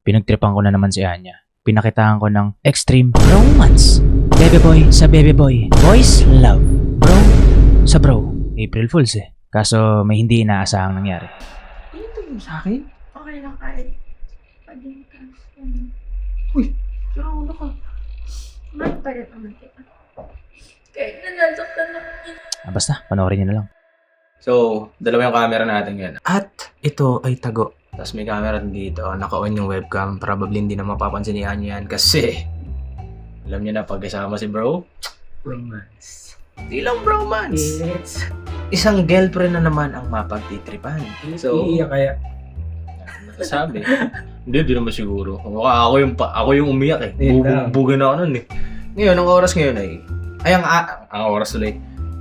pinagtripan ko na naman si Anya. Pinakitaan ko ng extreme romance. Baby boy sa baby boy. Boys love. Bro sa bro. April Fools eh. Kaso may hindi inaasahang nangyari. Ito yung sa akin? Okay lang kahit paging ka. Uy, sira ulo ka. Mahal pa rin naman kita. Kahit nanasaktan ako. Basta, panoorin nyo na lang. So, dalawa yung camera natin ngayon. At ito ay tago. Tapos may camera dito. Naka-on yung webcam. Probably hindi na mapapansin ni Anya yan kasi alam niyo na pag kasama si bro. Romance. Di lang bromance. It's... Isang girlfriend na naman ang mapagtitripan. So, Iiyak kaya. nasasabi. Hindi naman siguro. Mukha ako yung umiyak eh. Yun lang. Bugan ako nun eh. Ngayon, ang oras ngayon ang oras ulit.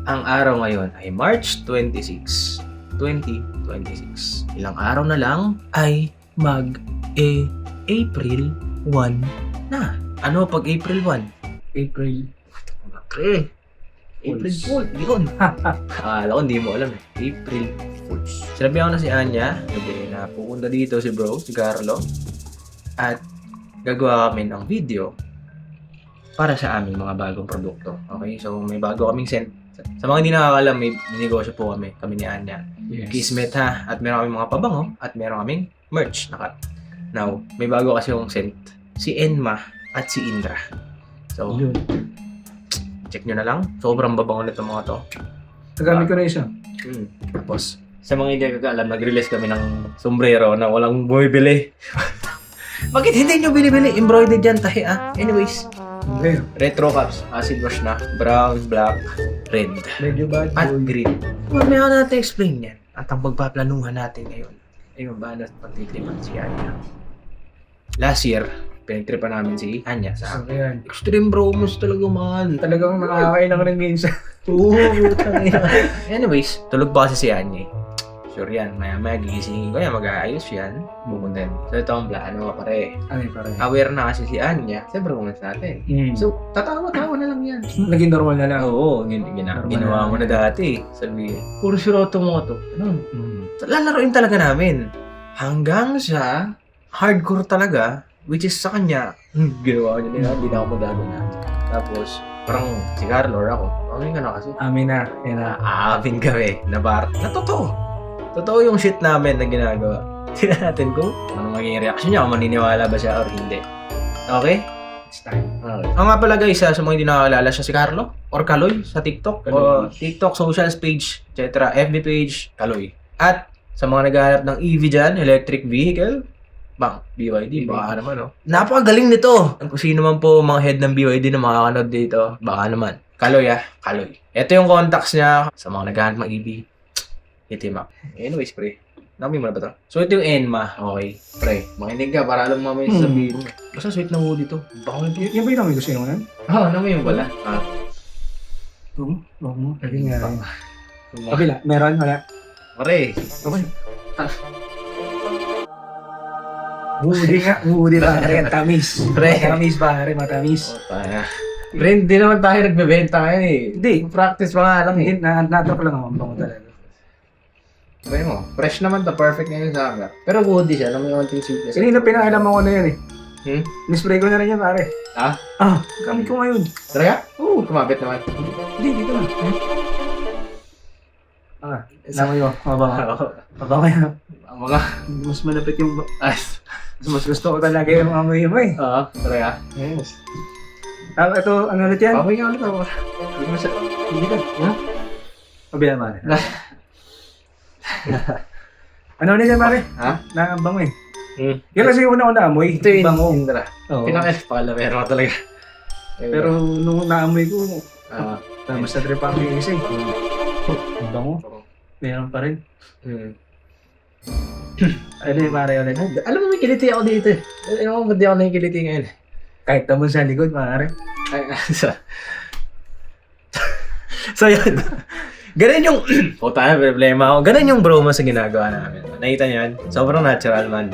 Ang araw ngayon ay March 26, 2026. Ilang araw na lang ay April 1 na. Ano pag April 1? April. Okay. April Fool. Yun. Akala ko hindi mo alam eh. April Fools. Sinabi ako na si Anya, sabi na pupunta dito si bro, si Carlo, at gagawa kami ng video para sa aming mga bagong produkto. Okay? So, may bago kaming sa mga hindi nakakalam, may negosyo po kami ni Anya. Yes. Kismet ha. At meron kaming mga pabango at meron kaming merch na cut. Now, may bago kasi yung scent. Si Enma at si Indra. So, Yun. check nyo na lang. Sobrang babango nito mga to. Nagamit ko na isa. Tapos, sa mga hindi kakalam, nag-release kami ng sombrero na walang bumibili. Bakit hindi nyo binibili? Embroidered yan tahi Anyways, Okay. retro caps. Acid wash na. Brown, black, red. Medyo bad At boy. green. Mamaya natin explain yan. At ang pagpaplanuhan natin ngayon ay mabaano at pagtitripan si Anya. Last year, pinagtripan namin si Anya sa So, ayan. extreme bromance talaga man. Talagang nakakailang rin minsan. Oo, anyways, tulog pa kasi si Anya. Sure yan, maya gigisingin ko yan, mag-aayos yan. Pupunta yan. So ito ang plano pare. Ano yung parang? Aware na kasi si Anya sa bromance natin. So, So, tatawa-tawa na lang yan. naging normal na lang. Oo, ginawa mo na dati. Sabi, puro siroto mo to. Ano? Lalaroin talaga namin. Hanggang sa hardcore talaga, which is sa kanya, ginawa niya nila, hindi na ako magagana. Tapos, parang si Carlo or ako, amin ka na kasi. Amin na. Yan na. Aamin kami na na totoo. Totoo yung shit namin na ginagawa. Tingnan natin kung ano magiging reaction niya, kung maniniwala ba siya or hindi. Okay? It's time. Okay. Ang nga pala guys, sa mga hindi nakakilala siya si Carlo or Kaloy sa TikTok. O TikTok, socials page, etc. FB page, Kaloy. At sa mga naghahanap ng EV dyan, electric vehicle, BYD, baka naman, no? Napakagaling nito! Kung sino man po mga head ng BYD na makakanood dito, baka naman. Kaloy Kaloy. Ito yung contacts niya sa mga naghahanap ng EV. Hit him up. Anyways, pre. Nami mo na ba ito? So, ito yung Enma. Okay. Pre, makinig ka para alam mo mamaya sasabihin mo. Basta sweet na hoodie to. Baka ito. Yan ba yung namin gusto nyo na? Nami yung wala. Oo. Oo. Lagi nga. Kabila. Meron? Wala? Pre. Okay. Hoodie nga. Hoodie pare. Ang tamis. Pre. Matamis pare. Matamis. Pre, hindi naman tayo nagbebenta ngayon eh. Hindi. Practice pa nga lang eh. Hindi. Natrap lang ako. Ang bango talaga. Sabi mo, fresh naman to. Perfect ngayon sa akin. Pero hoodie siya. Alam mo yung konting sweetness. Kanina pinakailan mo ko na yan eh. Nispray ko na rin yan pare. Ah? Gamit ko ngayon. Talaga? Oo. Kumapit naman. Hindi, dito na. Alam mo yun. Mabango yan. Ang mga... Mas malapit yung... Ay. Mas gusto ko talaga yung amoy mo eh. Oo. Talaga? Yes. Ito, ano ulit yan? Baboy nga ulit ako. Hindi ka. Kabila pare. Ano ulit yan pare? Ha? Bango eh. Yan kasi yung una-una amoy. Ito yung bango. Indra. Oo. Pakalamero ka talaga. Pero nung naamoy ko, Ah. mas na-trip ang yung isa eh. Ang bango. Meron pa rin. Ano yung pare ulit? Alam mo, may kiliti ako dito eh. Alam mo, ba't di ako nakikiliti ngayon? Kahit tamon sa likod, pare. Ay, so yun. Ganun yung... Puta na, problema ako. Ganun yung broma sa ginagawa namin. Nakita niyo yan? Sobrang natural man.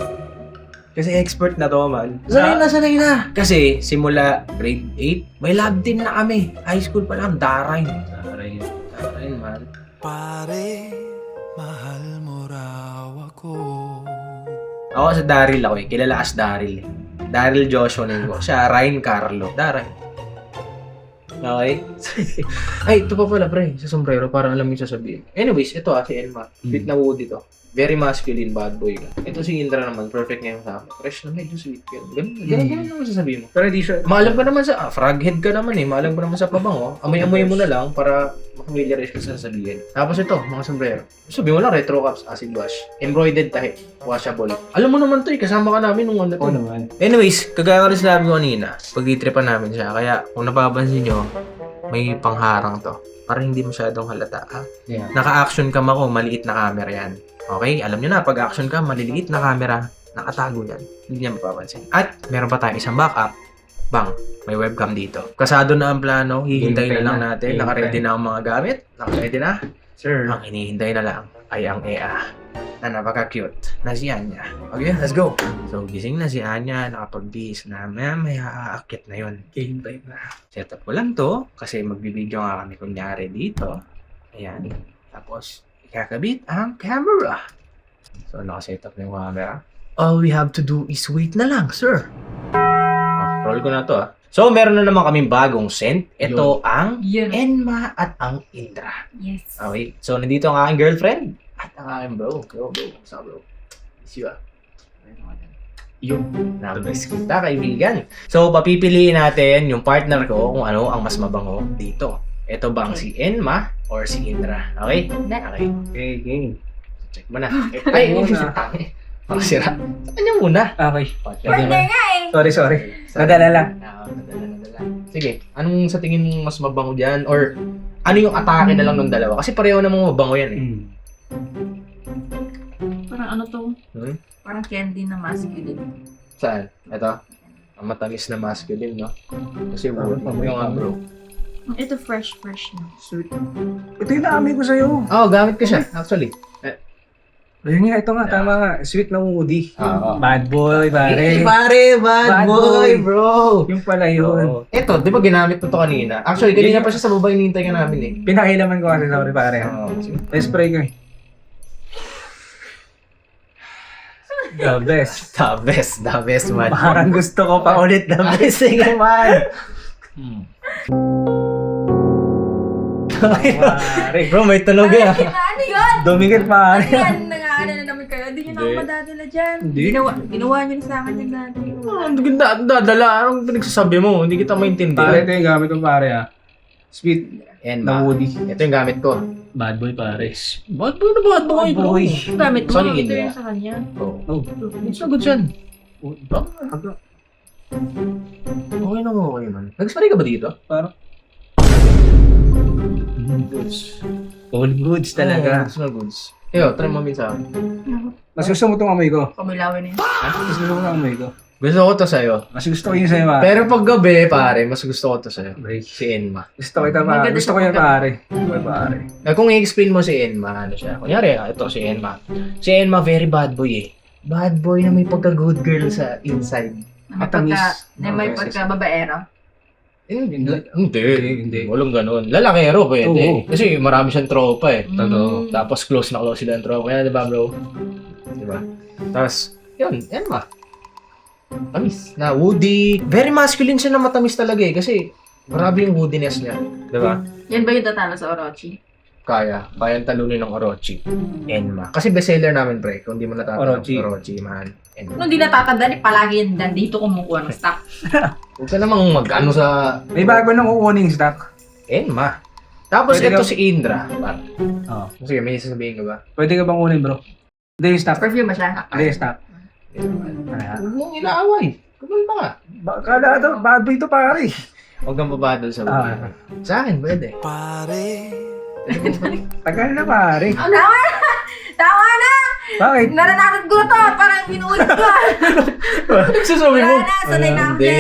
Kasi expert na to man. Sanay na. Kasi simula grade 8, may lab team na kami. High school pa lang, daray man. Pare, mahal mo raw ako. Ako sa Daryl ako eh. Kilala as Daryl eh. Daryl Joshua name ko. Siya, Ryan Carlo. Daryl. Okay? Ay, ito pa pala, pre. Sa sombrero, parang alam mo yung sasabihin. Anyways, ito si Elma. Sweet na woody to. Very masculine, bad boy ka. Ito si Indra naman. Perfect ngayon sa akin. Fresh na medyo sweet ka. Ganun naman sasabihin mo. Pero di siya, Maalam ka naman sa, froghead ka naman eh. Maalam ka naman sa pabango. Amoy-amoy mo na lang para makafamiliarize ka sa sasabihin. Tapos ito, mga sombrero. Sabihin mo lang, retro caps, acid wash. Embroidered tahi, washable. Alam mo naman to eh, kasama ka namin nung ano to. oo naman. Anyways, kagaya ko rin sinabi ko kanina, pag-itripan namin siya. Kaya kung napapansin nyo, may pangharang to. Para hindi masyadong halata. Ha? Yeah. Naka-action cam ako, maliit na camera yan. Okay? Alam nyo na, pag action cam, maliliit na camera, nakatago yan. Hindi niya mapapansin. At meron pa tayong isang backup. Bang, may webcam dito. Kasado na ang plano, hihintayin na lang natin. Naka-ready na ang mga gamit. Naka-ready na. Sir. Ang hinihintay na lang ay ang EA na napaka-cute na si Anya. Okay, let's go. So, gising na si Anya, nakapag-bis na may aakyat na yun. Hintay na. Setup ko lang to kasi magbibideo nga kami kunyari dito. Ayan. Tapos, ikakabit ang camera. So, nakasetup na yung camera. All we have to do is wait na lang, sir. Roll ko na to ah. So, meron na naman kaming bagong scent. Ito ang Yun. Enma at ang Indra. Yes. Okay. So, nandito ang aking girlfriend at ang aking bro. Bro. What's up, bro? Miss you ah. Yung na-miss kita, kaibigan. So, papipiliin natin yung partner ko kung ano ang mas mabango dito. Ito bang si Enma or si Indra? Okay? Okay. Okay, game. Check mo na. Ay, Sira. Sa kanya muna. Okay. Partner nga eh. Sorry. Nadala lang. Nadala. Sige, anong sa tingin mo mas mabango dyan? Or ano yung atake na lang ng dalawa? Kasi pareho namang mabango yan eh. Parang ano to? Hmm? Parang candy na masculine. Saan? Ito? Ang matamis na masculine, no? Kasi wood. Yung nga, bro. Ito fresh na. Sweet. Ito yung naamin ko sa'yo. Oo, gamit ko siya, actually. Ayun nga, ito nga, tama nga. Sweet na Woody. Oo. Bad boy, pare. Pare, bad Bad boy, boy. bro. Yung pala yun. Ito, di ba ginamit ko to kanina? Actually, kanina pa siya sa baba, hinihintay ka namin eh. Pinakilaman ko kasi, sorry pare. Oo. Let's spray ko eh. The best. The best man. Parang gusto ko pa ulit the best. Sige man. Pare. Bro, may tunog yan. Ano yun? Dumikit pare. Ano yan? Nag-aano na naman kayo. Hindi nyo na ako Hindi. madadala dyan. Hindi. Ginawa nyo na sa akin yung dati. Ang ganda, dadala. Anong pinagsasabi mo? Hindi kita Pare, maintindihan. ito yung gamit ko pare ah. Sweet Yan na ba? Woody. Ito yung gamit ko. Bad boy pare. Bad boy na bad boy, bro. Yung gamit mo, Sorry, ito India. yung sa kanya. Oh. Oh. It's so good yan. Okay na okay man. Nag-spray ka ba dito? Parang goods. All goods talaga. Smell goods. Yo, try mo minsan. Mas gusto mo itong amoy ko. Kamilawin na yun. Mas gusto mo itong amoy ko. Gusto ko to sa'yo. Mas gusto ko yung sa'yo pare. Pero pag gabi, pare, mas gusto ko to sa'yo. Si Enma. Gusto kita pare. Maganda Gusto ko siya yung pare. Gusto ko yung pare. Kung i-explain mo si Enma, ano siya? Kunyari, ito si Enma. Si Enma, very bad boy eh. Bad boy na may pagka-good girl sa inside. Matamis. May pagka-babaero. Hindi. Walang ganun. Lalakero pwede. Oo. Kasi marami siyang tropa eh. Totoo. Tapos close na close sila ng tropa. Kaya diba bro? Diba? Tapos, yun, Enma. Matamis. Na woody. Very masculine siya na matamis talaga eh. Kasi marami yung woodiness niya. Diba? Yan ba yung tatalo sa Orochi? Kayang talunin ng Orochi. Enma. Kasi bestseller namin, pre. Kung di mo natatanda. Orochi. Orochi, man. Enma. Nung di natatanda, palagi yan nandito kumukuha ng stock. Huwag ka namang mag-ano sa May bago nang kukuning stock. Enma. Tapos Pwede ito ka- si Indra. Oo. Sige, may sasabihin ka ba? Pwede ka bang kunin bro? Hindi yung stock. Perfume ba siya? Hindi yung stock. Huwag mong inaaway. Kumalma ka. Kala ito, bad boy ito pare. Huwag kang babadol sa buhay. Sa akin, pwede. Tagal na pare. Tama na! Tama na! Bakit? Naranasan ko na to! Parang pinuulit ko! Nagsasabi Wala na, sanay na ako Hindi.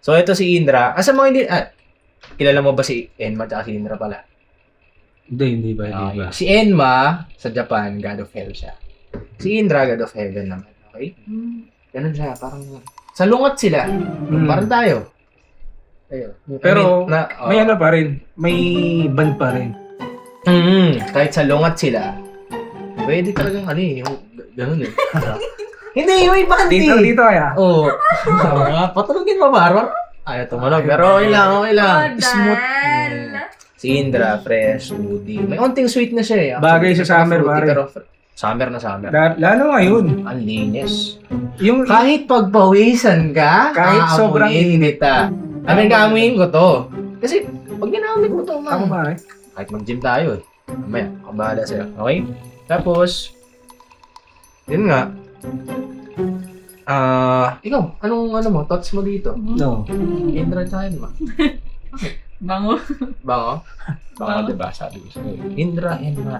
So, ito si Indra. Sa mga hindi... kilala mo ba si Enma at si Indra pala? Hindi ba? Okay. Si Enma, sa Japan, God of Hell siya. Si Indra, God of Heaven naman. Okay? Ganun siya. Parang... Salungat sila. Parang tayo. Ayun. Pero, oh. may ano pa rin. May band pa rin. Kahit salungat sila, pwede talagang ano eh, yung ganun eh. Hindi, may bandi. Dito kaya. Oo. Patulogin mo, Baro. Ayaw tumalog. Pero okay lang, okay lang. Smooth. Si Indra, fresh, smoothie. May onting sweet na siya eh. Bagay sa summer, fruity, pare. Pero summer na summer. Lalo ngayon. Ang linis. Yung Kahit pagpawisan ka, Kahit sobrang init kaamuin ko to. Kasi pag ginamit mo to, ako man. pare. Kahit mag-gym tayo eh. Mamaya, kabahala sa'yo. Okay? Tapos, yun nga. Ikaw, anong mo, thoughts mo dito? No. Indra tsaka Enma. Bango. Bango? Bango, diba? Sabi ko sa'yo. Indra, Enma.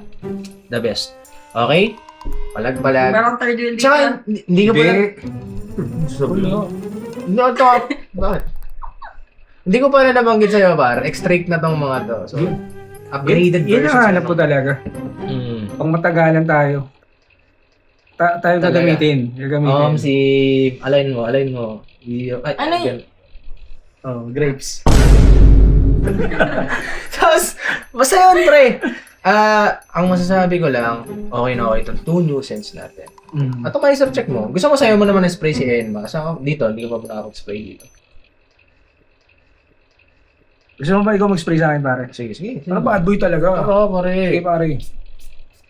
The best. Okay? Palag-palag. Parang third wheel dito. Tsaka, hindi ka pala... No, to. Bakit? Hindi ko pala nabanggit sa'yo, par. Extract na tong mga to. So, upgraded Yun versions. ang hanap ko talaga. Pang matagalan tayo. Tayo Talaga? gagamitin. Si... Alain mo. Ay, Ano yun? gan- Oh, grapes. Tapos, basta yun, pre. Ang masasabi ko lang, okay na okay itong 2 new scents natin. At kung kayo check mo, gusto mo sa'yo mo naman spray si Enma. Kasi ako dito, hindi ko pa nakakapag-spray dito. Gusto mo ba ikaw mag-spray sa akin, pare? Sige. Ano bad boy talaga? Oo, pare. Sige, pare.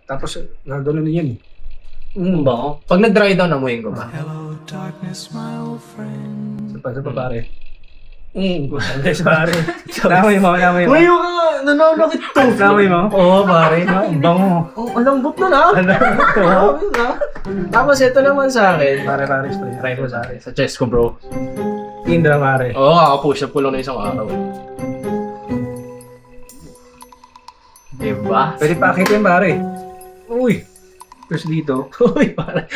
Tapos, nagano na yan. Ba? Pag nag-dry down, amuyin ko ba? Sa pa, pare. Pare. Namoy mo. Uy, ka! Nananakit to! Namoy mo? Oo, pare. Ang bango. Oh, ang lambot na na. Grabe na. Tapos ito naman sa akin. Pare, spray. Try mo sa akin. Sa chest ko, bro. Indra, pare. Oo, kakapush up ko lang na isang araw. Diba? Pwede pa akitin, pare. Uy. Tapos dito. Uy, pare.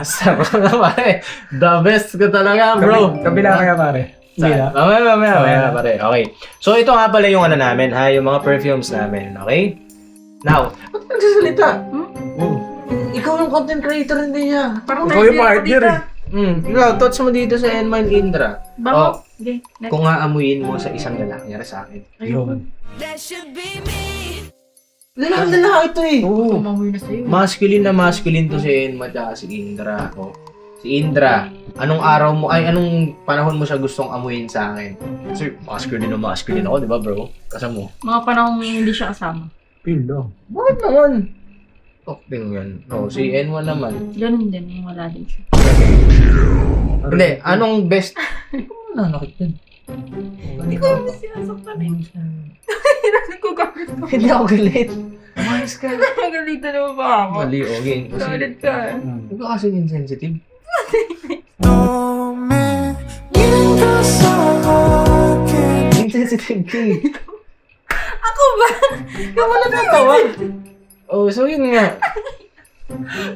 Sabi ko na, pare. The best ka talaga, bro. Kabila kaya, pare. Kabila. Mamaya, pare. Okay. So, ito nga pala yung ano namin, ha? Yung mga perfumes namin, okay? Now, ba't nagsasalita? Ikaw yung content creator, hindi niya. Parang Ikaw yung partner eh. Ikaw, thoughts mo dito sa Enma and Indra? Bango. Okay, next. Kung aamuyin mo sa isang lalaki, yara sa akin. Yun. Lalaki ito eh. Oo. Umamoy na sa'yo. Masculine to si Enma at si Indra. Oh. Si Indra, anong panahon mo siya gustong amuyin sa akin? Kasi masculine ako, di ba bro? Kasama mo. Mga panahon hindi siya kasama. Feel daw. Bakit naman? Talking yan. No, si Enma naman. Ganun din, wala din siya. Hindi, anong best? Nanakit din. Hindi ko naman sinasaktan eh. Hindi ko gamit ko. Hindi ako galit. Umayos ka. Galitan naman ba ako? Mali, okay. Solid ka. Huwag ka kasi insensitive. Insensitive ka eh. Ako ba? Ikaw mo natatawa. Oh, so yun nga.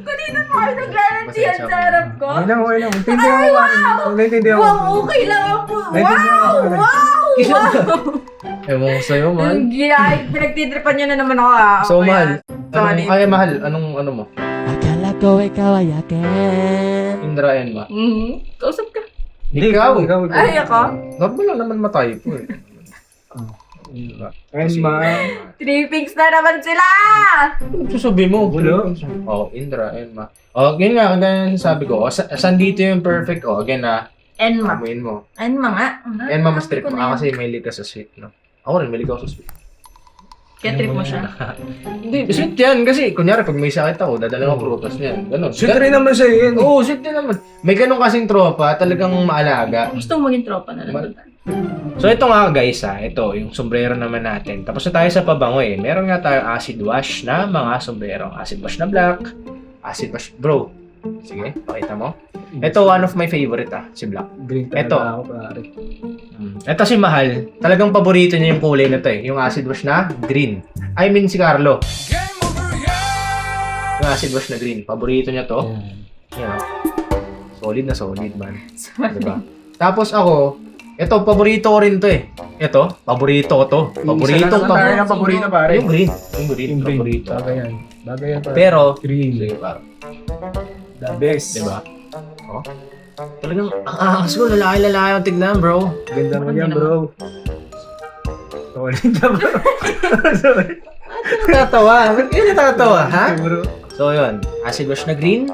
Kanina pa kayo naglalantian sa harap ko. Okay lang. Maintindihan mo, pare. Maintindihan mo. Wow, okay lang ako. Naintindihan ko, pare. Wow! Ewan ko sa'yo, man. Pinagtitripan niyo na naman ako ah. So, Okay, mahal. Sorry. Mahal. Anong ano mo? Akala ko ikaw ay akin. Indra yan ba? Kausap ka. Ikaw. Ay, ako? Normal lang naman matay po eh. Ayun, Trippings na naman sila! Ano sasabi mo? Wala. Oh, Indra, Enma. Oh, yun nga, kagaya sabi ko. Saan dito yung perfect? Oh, again na. Enma. Amuin mo. Enma nga. Enma mas trip mo. Ko na yun. Kasi may ka sa sweet, no? Ako rin, may ka sa sweet. Kaya trip mo siya. Hindi, sweet yan. Kasi, kunyari, pag may sakit ako, dadala ko prutas niyan. Ganon. Sweet rin naman sa'yo yan. Oo, sweet din naman. May ganun kasing tropa, talagang maalaga. Gusto mo maging tropa na lang. So ito nga guys ito yung sombrero naman natin. Tapos na tayo sa pabango eh. Meron nga tayo acid wash na mga sombrero. Acid wash na black, acid wash bro. Sige, pakita mo. Ito one of my favorite si black. Green Ito. talaga ako, pare. Ito si Mahal. Talagang paborito niya yung kulay na to eh. Yung acid wash na green. I mean si Carlo. Yung acid wash na green. Paborito niya to. Yan. Solid na solid man. Diba? Tapos ako, ito, paborito ko rin to eh. Ito, paborito ko to. Paborito ko to. Tayo ng paborito, pare. Yung green. Yung green, Yung green. paborito. Bagay yan, pare. Pero, green. sige pa. The best. Diba? Oh. Talagang, ang angas ko, lalaki ang tignan, bro. Ganda mo yan, bro. Solid na, bro. Sorry. Natatawa. Ba't kayo natatawa, ha? Bro. So, yun. Acid wash na green.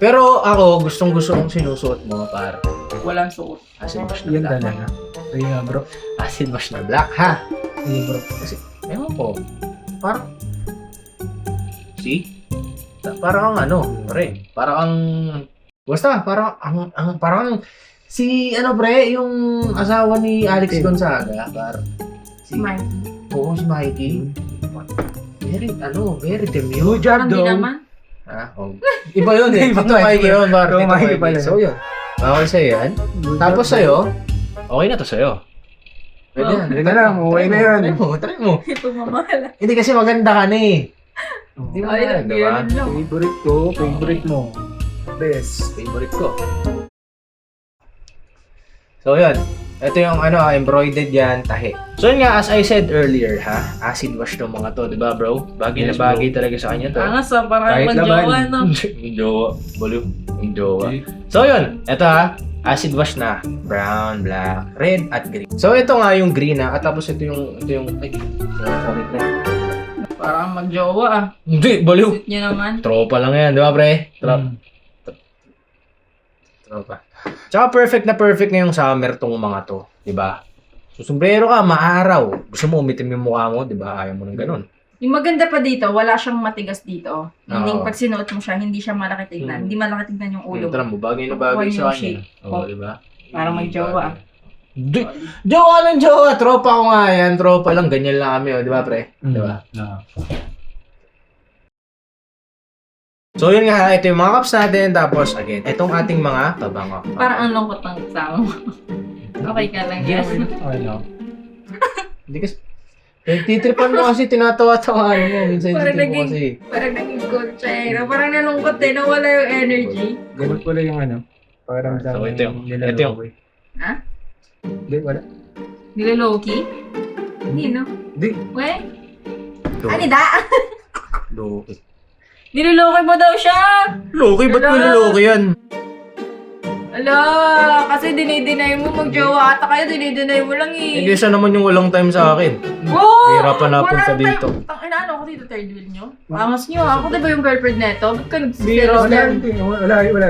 Pero ako, gustong-gusto kong sinusuot mo, par. Walang suot. Acid wash na Yan black. talaga. Kaya nga bro. Acid wash na black, ha? Sige bro. Kasi, ewan ko, parang, see? Parang ang ano, pre, parang ang, basta, parang, si, ano pre, yung asawa ni Alex Gonzaga, si, oo, si Mikey. Very demure. Good job Parang di though. naman. Ha? Oh. Iba yun eh. Iba Tito Mikey yun, par. Tito Tito Mikey Mikey. pala. So yun. Okay sa'yo yan. Good Tapos job, sa'yo, okay na to sa'yo. Pwede Oh. yan. Pwede na lang, okay na yan. Try mo. Ito mamahala. Hindi kasi maganda ka na eh. Hindi mo Ay, na, di ba? ganun lang. Favorite ko, favorite mo. Best. Favorite ko. So yun. Ito yung embroidered yan, tahi. So yun nga, as I said earlier ha, acid wash tong mga to, di ba bro? Bagay Yes, na bagay talaga sa kanya to. Angas ah, parang Kahit magjowa, laban. no? Yung jowa. Baliw. Yung jowa. So yun, ito ha, acid wash na. Brown, black, red, at green. So ito nga yung green ha, at tapos ito yung, ay, sorry pre. Parang magjowa ah. Hindi, baliw. Suit niya naman. Tropa lang yan, di ba pre? Tropa. Tsaka perfect na yung summer tong mga to, di ba? So, sombrero ka, maaraw. Gusto mo umitim yung mukha mo, di ba? Ayaw mo ng ganun. Yung maganda pa dito, wala siyang matigas dito. Hindi Oo. pag sinuot mo siya, hindi siya malaki tignan. Hindi malaki tignan yung ulo Tara mo. mo, bagay na bagay Yung sa kanya. shape. Oo, di ba? Parang may jowa. Jowa ng jowa! Tropa ko nga yan. Tropa lang, ganyan lang kami, oh, di ba pre? Di ba? So yun nga, ito yung mga cups natin. Tapos again, itong ating mga pabango. Parang ang lungkot ng kasama mo. Okay ka lang yan. Okay lang. Hindi kasi, titripan mo kasi, tinatawa-tawaan mo. Minsan Parang hindi mo kasi. Parang naging kontsero. Parang nalungkot eh. Nawala yung energy. Ganun pala yung parang So, ito yung- ito yung- Ha? Hindi, wala. Niloloki? Hindi, no? Hindi. We? Anida? Loki. Niloloki mo daw siya! Loki? Ba't ko Wala. Loki yan? Ala, kasi dinideny mo mag-jowa ata kayo, dinideny mo lang eh. Hindi siya naman yung walang time sa akin. Oh! Hirapan na punta Walang dito. time. Tang inaano ko dito, third wheel nyo? Angas nyo, ako diba yung girlfriend neto? Ba't ka Bira nagsiselos Wala, lang? hindi. Wala.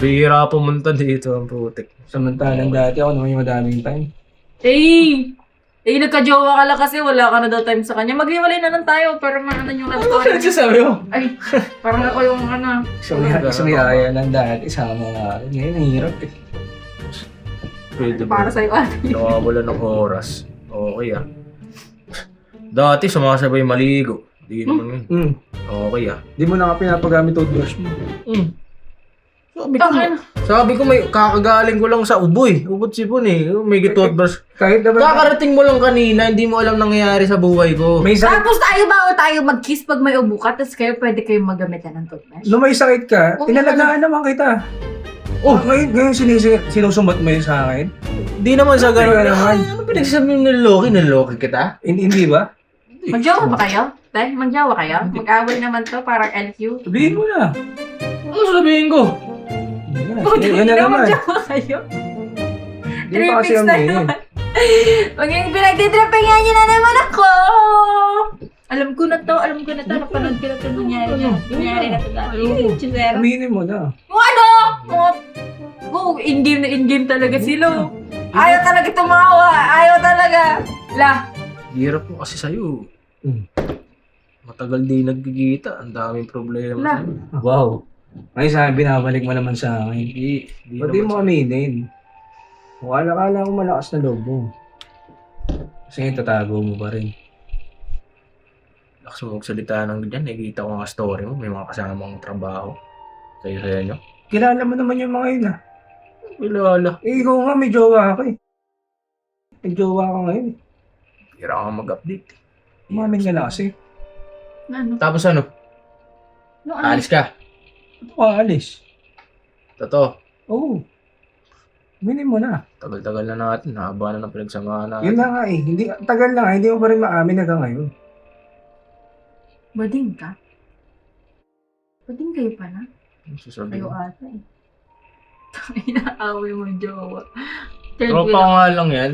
Bihira pumunta dito ang putik. Samantalang dati ako naman yung madaming time. Nagka-jowa ka lang kasi wala ka na daw time sa kanya. Maghiwalay na lang tayo para maano yung love story. Nagsasabi mo? Ay, parang ako yung ano. Isang yaya lang dati, sama nga. Ngayon, ang hirap eh. Pwede Para ba? sa'yo ate. Nakawala ng oras. Okay ah. Dati sumasabay maligo. Di naman yun. Okay ah. Di mo na nga pinapagamit toothbrush mo. Sabi ko may kakagaling ko lang sa uboy. Ubot sipon eh. May toothbrush. Kahit naman, Kakarating mo lang kanina, hindi mo alam nangyayari sa buhay ko. may sakit, Tapos tayo mag-kiss pag may ubo ka, tapos kayo pwede kayong maggamitan ng toothbrush. nung may sakit ka, Okay, inalagaan naman kita. Oh. Ngayon sinusumbat mo yun sa akin? Di naman sa ganun. Teka naman. Ano pinagsasabi mo niloki kita? Hindi ba? Magjowa ba kayo? Tay, magjowa kayo? Mag-away naman to, parang LQ. Sabihin mo na. Ano sabihin ko? Yan na naman. Magjowa kayo? Hindi pa kasi Trippings ang na ganyan. naman. Pag yung pinagtitrippingan niyo na naman ako! Alam ko na to, napanood ko na to, nangyari na to dati. Chisera. Aminin mo na. Yung ano? In-game na in-game talaga sila. Ayaw talaga tumawa, ayaw talaga. Hirap mo kasi sa'yo. Matagal di nagkikita. Ang daming problema. La. Wow. Ngayon sa akin, binabalik mo naman sa akin. Di Ba't di mo aminin? Kung akala ko malakas na loob mo. Kasi ngayon tatago mo pa rin. Lakas mo magsalita ng ganyan. Nakikita ko nga story mo. May mga kasamang trabaho. Saya-saya nyo. Kilala mo naman yung mga yun ah. Kilala. Ikaw nga may jowa ka eh. May jowa ka ngayon. Hira ka mag-update. Umamin ka na kasi. Ano? Tapos ano? Yung ano? Alis ka. Ito ka alis. Totoo. Oo. Aminin mo na. Tagal-tagal na natin. Haba na ng pinagsamahan natin. Yun na nga eh. Hindi, tagal na nga. Hindi mo pa rin maamin hanggang ngayon. Bading ka? Bading kayo pa na? Sasabihin. Kayo ata eh. Inaaway mo jowa. Tropa ko nga lang yan.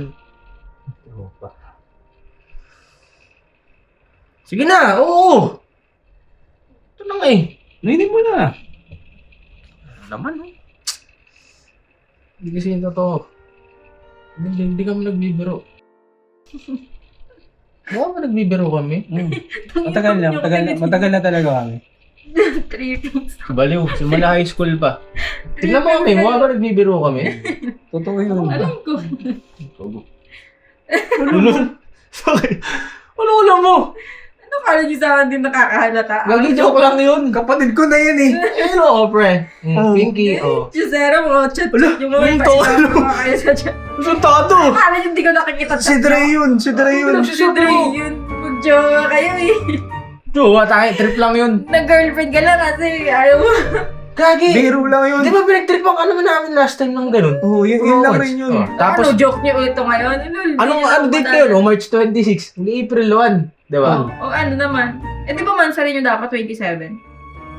Sige na, oo! Ito na nga eh. Aminin mo na. naman, oh. Hindi kasi yung totoo. Hindi kami nagbibiro. Mukha ba nagbibiro kami? Matagal na talaga kami. Trippings. Baliw, simula high school pa. Tingnan mo kami, mukha ba nagbibiro kami? Totoo yun. Alam ko. Sorry. Ano ulam mo? Ano kala niyo sa akin din nakakahalata? Lagi joke lang yun. Kapatid ko na yun eh. Ayun o, pre. Pinky, o. Jusera mo, chat yung mga yung tawa ipasama ko kayo sa chat. Suntado! Kala niyo hindi ko nakikita Si Dre yun. Si Dre yun. Mag-jowa kayo eh. Jowa tayo, trip lang yun. Nag-girlfriend ka lang kasi ayaw mo. Gagi! Biro lang yun. Di ba pinag-tripan ka naman namin last time ng ganun? Oo, yun lang rin yun. Oh, tapos, Ano, joke niyo ulit to ngayon? ano date kayo, no? March 26. Hindi April 1. Di ba? O ano naman? Eh di ba months rin yung dapat 27?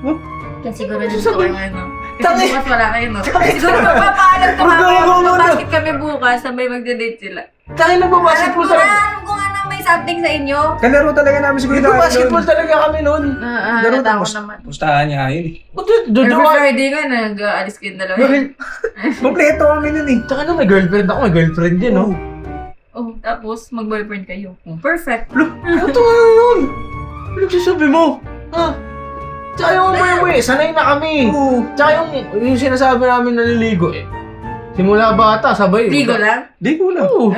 Huh? Kasi siguro nandito kayo ngayon, no? Kasi Tangi! bukas wala kayo, no? Siguro magpapaalam to mamaya. Magagawa mo na. Magpapasket kami bukas, sabay magde-date sila. Tayo nagbabasketball talaga. Alam ko nga na may something sa inyo. Kalaro talaga namin siguro Nagbabasketball talaga kami noon. Laro Nata ko tapos. naman. Pustahan niya yun eh. Every Jojowa. Friday nga, nag-aalis kayo dalawa. Kompleto kami nun eh. Tsaka na may girlfriend ako, may girlfriend din, no? Oh, tapos mag-boyfriend kayo. Perfect. Ito nga yun! Ano nagsasabi mo? Ha? Tsaka yung umuwi, sanay na kami. Oo. Tsaka yung sinasabi namin naliligo eh. Simula bata, sabay. Ligo lang? Di ko lang. Oo.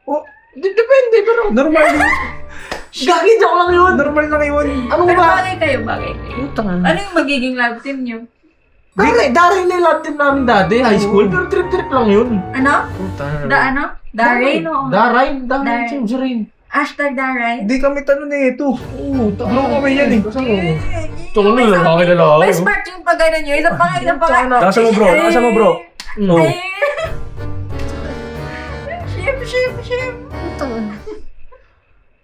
Oh, Depende, pero normal yun. gagi joke lang yun. Normal lang yun. Ano Pero ba? bagay kayo. Utang. Ano yung magiging love team nyo? Darin na yung love team namin dati, high school, pero trip-trip lang yun. Ano? Utang. Darin o? Darin, Darin. si Rain. Hashtag Darin? Di kami tanong na ito. Oo, Bro kami yan eh. Tsaka na, lalaki na lang. May smart yung pag gano'n nyo. Isa pa nga. Nasa mo bro, nasa mo bro. No. Ay. Ship.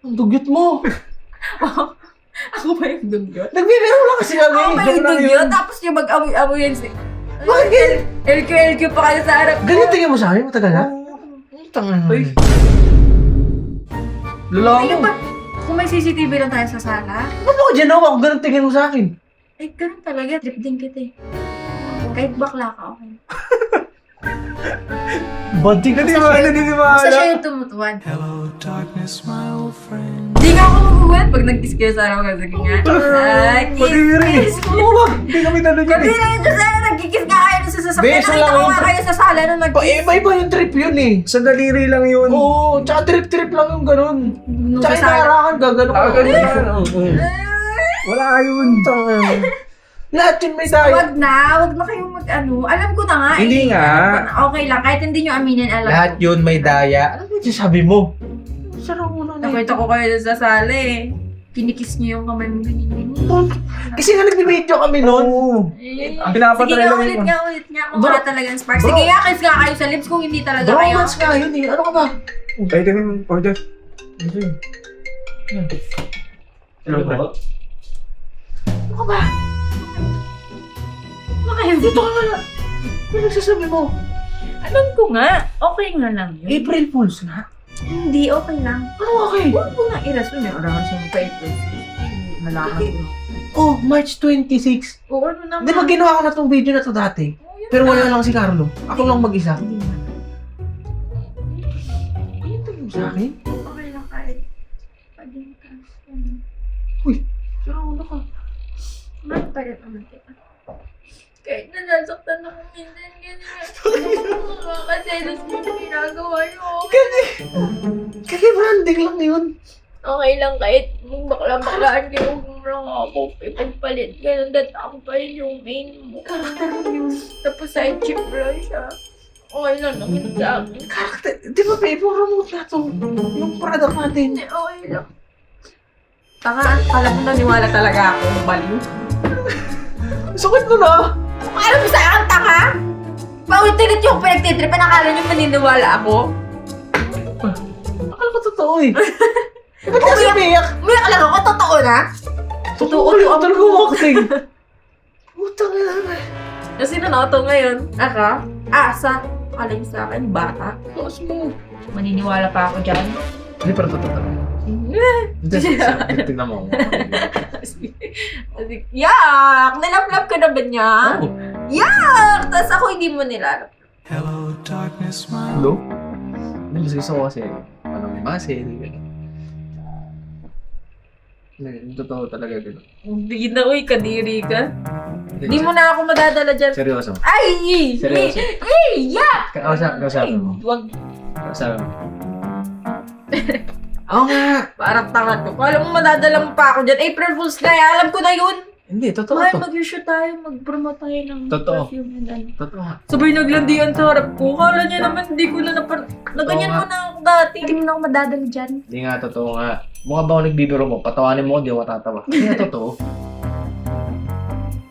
Ang dugyot mo. Ako ba yung dugyot? Nagbibiro lang kasi kami. Ako ba Joke yung lang dugyot? yun. Tapos yung mag-amoy yan si... Bakit? LQ pa kayo sa harap. Ganyan tingin mo sa akin, matagal na? Utang. Ay. Lalaki Tingnan mo. pa, kung may CCTV lang tayo sa sala, Ba't ako dyan ako? Ganun tingin mo sa akin. eh, ganun talaga. Trip din kita eh. Kahit bakla ka, okay. Bading ka Hindi ba Basta siya yung tumutuwan. Di nga ako magugulat pag nag-kiss kayo sa araw kasi nga. Padiri. Ano ba? Hindi kami tanong yun Gabi eh. na yun kasi nag-kiss nga kayo sa sasakyan. Beso lang Nakita ko yun. nga kayo sa sala nung nag-kiss. Iba yung trip yun eh. Sa daliri lang yun. Oo, tsaka trip-trip lang yung ganun. Nung Tsaka sa sala. inaharakan, gagano ka. Wala yun. Lahat yun may tayo. Wag na kayong mag-ano. Alam ko na nga eh. Hindi nga. Okay lang, kahit hindi nyo aminin, alam Lahat ko. yun may daya. Ano yung sabi mo? Sarang mo na Nakwento ko kayo sa sala eh. Kinikiss nyo yung kamay mo ganyan. Kasi nga nag-video kami noon. Oo. Ang pinapatry lang ulit yun. nga. Kung wala talagang spark. Sige nga, kiss nga kayo sa lips kung hindi talaga kayo. Bromance nga yun eh. Ano ka ba? Pwede kami order. Hello, bro. Ano ka ba? Bakit? Dito ka nga. Ano nagsasabi mo? Alam ko nga. Okay nga lang yun. April Fools na? Hindi, okay lang. Ano okay? Huwag mo nga irason eh. Wala kasi yung April. Nalaman ko. Oh, March 26. Oo, ano naman. Di ba ginawa ko na tong video na to dati? Oo, yun Pero na. wala lang si Carlo. Ako lang mag-isa. Hindi na. Ano tingin mo sa akin? Okay lang kahit. Paging ka. Sarang ulo ka. Mahal pa rin naman kita. Kahit na nasaktan ako minsan, ganyan. Kasi mo yung ginagawa niyo. Kasi branding lang yun. Okay lang kahit bakla-baklaan kayo, huwag mo lang ako ipagpalit. Ganun, dat ako pa rin yung main mo. Tapos side chip lang siya. Okay lang naman sa akin. Karakter, di ba babe, promote na to. Yung product natin. Hindi, okay lang. Tanga, alam mo naniwala talaga ako. Baliw. Sakit mo na. Alam mo sa akin, tanga? Paulit-ulit yung pinagtitripan, nakala niyo maniniwala ako. Akala ko totoo eh. Ba't kasi umiyak? Umiyak lang ako, totoo na? Totoo ako talaga acting. Putang ina. Kasi nanoto ngayon, aka, asa, alam sa akin, bata. Tapos mo. Maniniwala pa ako dyan. Hindi, pero totoo. Tingnan mo. Yak! Nilap-lap ka na ba niya? Oo. Yak! Tapos ako hindi mo nilalap. Hello? Hindi, gusto ko kasi, may muscle, gano'n. Hindi, totoo talaga gano'n. Hindi na, uy, kadiri ka. Hindi mo na ako madadala dyan. Seryoso. Ay! Seryoso. Yak! Kausap Ay, mo. wag. Kausap mo. Oo nga. Parang tanga to. Alam mo, madadala mo pa ako dyan. April Fool's na, alam ko na yun. Hindi, totoo Mahal, to. mag-shoot tayo. Mag-promote tayo ng Totoo. perfume and ano. Totoo nga. Sabay naglandian sa harap ko. Kala niya naman, hindi ko na naganyan nga. mo na ako dati. Hindi mo na ako madadala dyan. Hindi nga, totoo nga. Mukha ba ako nagbibiro mo? Patawanin mo, hindi ako matatawa. Hindi nga, totoo.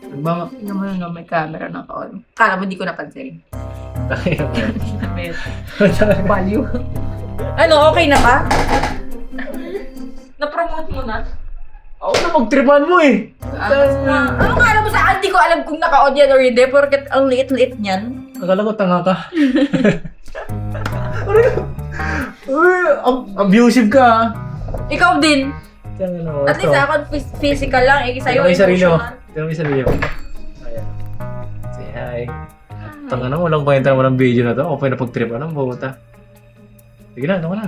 Nagbama. Hindi naman na may camera na on. Kala mo, hindi ko napansin. Value. Ano, okay na ba? Na-promote mo na? Ako na magtripan mo eh. Ano nga alam mo sa akin? Hindi ko alam kung naka-on yan or hindi. Porket ang liit-liit niyan. Akala ko tanga ka. Abusive ka ah. Ikaw din. At least ako physical lang. Sa'yo, Tignan mo yung sarili mo. emotional. Tignan mo yung sarili mo. Ayan. Say hi. Tanga na, walang kwenta naman ng video na to. Ako pa yung napag-tripan ng buta. Sige na, tama na.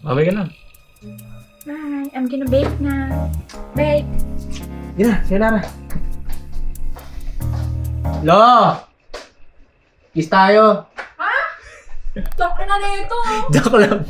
Mamay ka na. Bye. I'm gonna bake na. Bake. Sige na, sige na. Lo! Kiss tayo! Talk na nito. Joke lang.